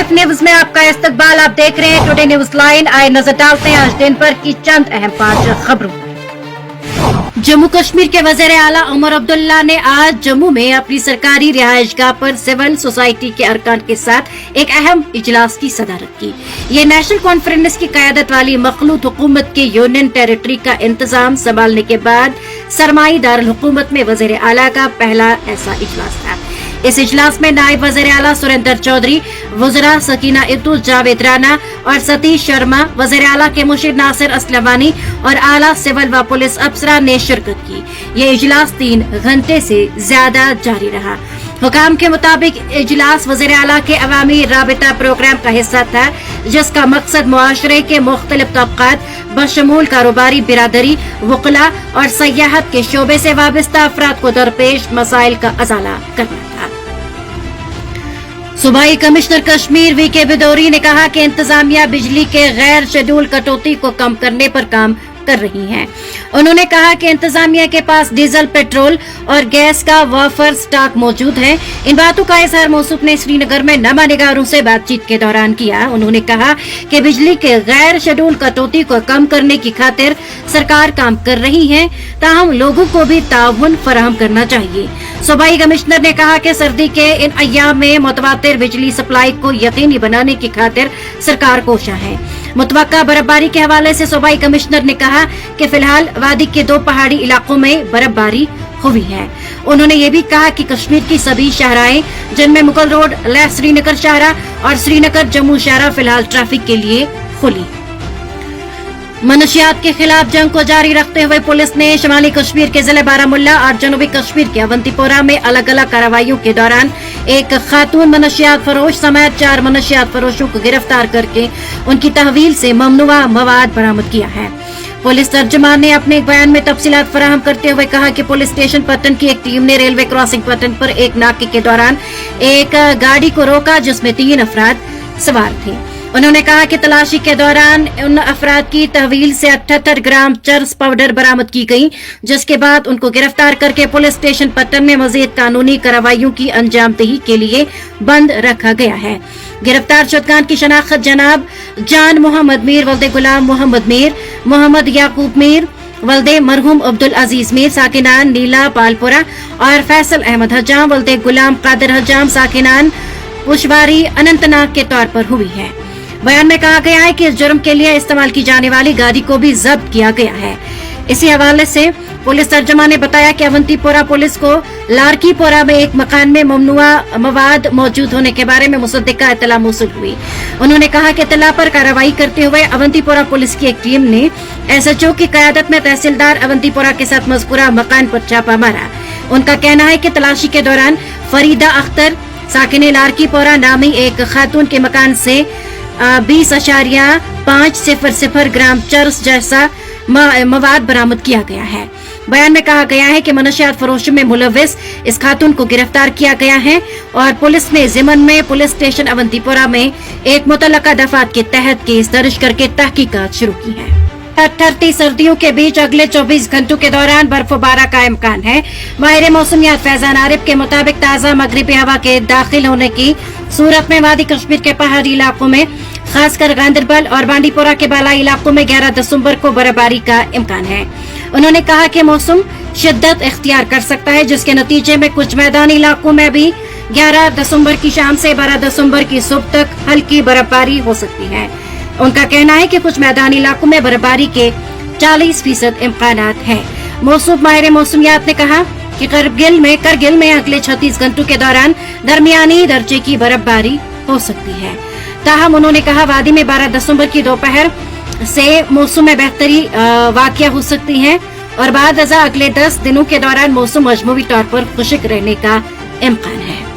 Live news में आपका इस्तकबाल। आप देख रहे हैं टुडे न्यूज लाइन। आए नजर डालते हैं आज दिन भर की चंद अहम 5 खबरों। जम्मू कश्मीर के वजीर आला उमर अब्दुल्ला ने आज जम्मू में अपनी सरकारी रिहायशगाह पर सिविल सोसाइटी के अरकान के साथ एक अहम इजलास की सदारत की। ये नेशनल कॉन्फ्रेंस की क़यादत वाली मखलूत हुकूमत के यूनियन टेरिटरी का इंतजाम संभालने के बाद सरमाई दारुल हुकूमत में वजीर आला का पहला ऐसा इजलास था। इस इजलास में नायब वज़ीर आला सुरेंद्र चौधरी, वज़रा सकीना इब्तु, जावेद राना और सतीश शर्मा, वज़ीर आला के मुशीर नासिर असलमानी और आला सिविल व पुलिस अफसरान ने शिरकत की। ये इजलास 3 घंटे से ज्यादा जारी रहा। हुकाम के मुताबिक इजलास वज़ीर आला के अवामी राबिता प्रोग्राम का हिस्सा था, जिसका मकसद मुआशरे के मुख्तलिफ तबकात बशमूल कारोबारी बिरादरी, वकला और सयाहत के शोबे से वाबस्ता अफराद को दरपेश मसाइल का अजाला करना था। सूबाई कमिश्नर कश्मीर वीके बिदौरी ने कहा कि इंतजामिया बिजली के गैर शेड्यूल कटौती को कम करने पर काम कर रही है। उन्होंने कहा कि इंतजामिया के पास डीजल, पेट्रोल और गैस का वाफर स्टॉक मौजूद है। इन बातों का इजहार मौसूफ ने श्रीनगर में नमा-निगारों से बातचीत के दौरान किया। उन्होंने कहा कि बिजली के गैर शेड्यूल कटौती को कम करने की खातिर सरकार काम कर रही है, ताहम लोगों को भी ताउन फराहम करना चाहिए। सूबाई कमिश्नर ने कहा कि सर्दी के इन अय्याम में मुतवातिर बिजली सप्लाई को यकीनी बनाने की खातिर सरकार कोशा है। मुतवक्का बर्फबारी के हवाले से सूबाई कमिश्नर ने कहा कि फिलहाल वादी के 2 पहाड़ी इलाकों में बर्फबारी हुई है। उन्होंने ये भी कहा कि कश्मीर की सभी शाहराएं, जिनमें मुगल रोड, लेह श्रीनगर शाहरा और श्रीनगर जम्मू शाहरा फिलहाल ट्रैफिक के लिए खुली। मनशियात के खिलाफ जंग को जारी रखते हुए पुलिस ने शुमाली कश्मीर के जिले बारामुल्ला और जनूबी कश्मीर के अवंतीपोरा में अलग अलग कार्रवाइयों के दौरान एक खातून मनशियात फरोश समेत 4 मनशियात फरोशों को गिरफ्तार करके उनकी तहवील से ममनुआ मवाद बरामद किया है। पुलिस तर्जुमान ने अपने एक बयान में तफसीलात फराहम करते हुए कहा कि पुलिस स्टेशन पट्टन की एक टीम ने रेलवे क्रॉसिंग पट्टन पर एक नाके के दौरान एक गाड़ी को रोका, जिसमें 3 अफराद सवार थे। उन्होंने कहा कि तलाशी के दौरान उन अफराद की तहवील से 78 ग्राम चरस पाउडर बरामद की गई, जिसके बाद उनको गिरफ्तार करके पुलिस स्टेशन पट्टन में मजीद कानूनी कार्रवाइयों की अंजामदही के लिए बंद रखा गया है। गिरफ्तार शुदगान की शनाख्त जनाब जान मोहम्मद मीर, वल्दे गुलाम मोहम्मद मीर, मोहम्मद याकूब मीर, वल्दे मरहूम अब्दुल अजीज मीर, साकिनान नीला पालपुरा और फैसल अहमद हजाम, वल्दे गुलाम कादिर हजाम, साकिनान पुशवारी अनंतनाग के तौर पर हुई है। बयान में कहा गया है कि इस जुर्म के लिए इस्तेमाल की जाने वाली गाड़ी को भी जब्त किया गया है। इसी हवाले से पुलिस तर्जुमा ने बताया कि अवंतीपोरा पुलिस को लारकीपोरा में एक मकान में ममनुआ मवाद मौजूद होने के बारे में मुसद्दिका इत्तला मौसूल हुई। उन्होंने कहा कि इत्तला पर कार्रवाई करते हुए अवंतीपोरा पुलिस की एक टीम ने SHO की क़यादत में तहसीलदार अवंतीपोरा के साथ मज़कूरा मकान पर छापा मारा। उनका कहना है कि तलाशी के दौरान फरीदा अख्तर साकिने लारकीपोरा नामी एक खातून के मकान से 20.500 ग्राम चरस जैसा मवाद बरामद किया गया है। बयान में कहा गया है कि मनशियात फरोशी में मुलविस इस खातून को गिरफ्तार किया गया है और पुलिस ने ज़िमन में पुलिस स्टेशन अवंतीपोरा में एक मुतल्लका दफात के तहत केस दर्ज करके तहकीकात शुरू की है। ठंडी सर्दियों के बीच अगले 24 घंटों के दौरान बर्फबारी का इम्कान है। माहिर मौसमियात फैजान आरिफ के मुताबिक ताज़ा मगरिबी हवा के दाखिल होने की सूरत में वादी कश्मीर के पहाड़ी इलाकों में, खासकर गांदरबल और बांडीपोरा के बालाई इलाकों में 11 दिसंबर को बर्फबारी का इम्कान है। उन्होंने कहा कि मौसम शिद्दत इख्तियार कर सकता है, जिसके नतीजे में कुछ मैदानी इलाकों में भी 11 दिसंबर की शाम से 12 दिसंबर की सुबह तक हल्की बर्फबारी हो सकती है। उनका कहना है कि कुछ मैदानी इलाकों में बर्फबारी के 40% इम्कानात हैं। मौसूफ माहिर मौसमियात ने कहा कि करगिल में अगले 36 घंटों के दौरान दरमियानी दर्जे की बर्फबारी हो सकती है। ताहम उन्होंने कहा वादी में 12 दिसंबर की दोपहर से मौसम में बेहतरी वाक़या हो सकती है और बाद अज़ा अगले 10 दिनों के दौरान मौसम मजमूई तौर पर खुश्क रहने का इम्कान है।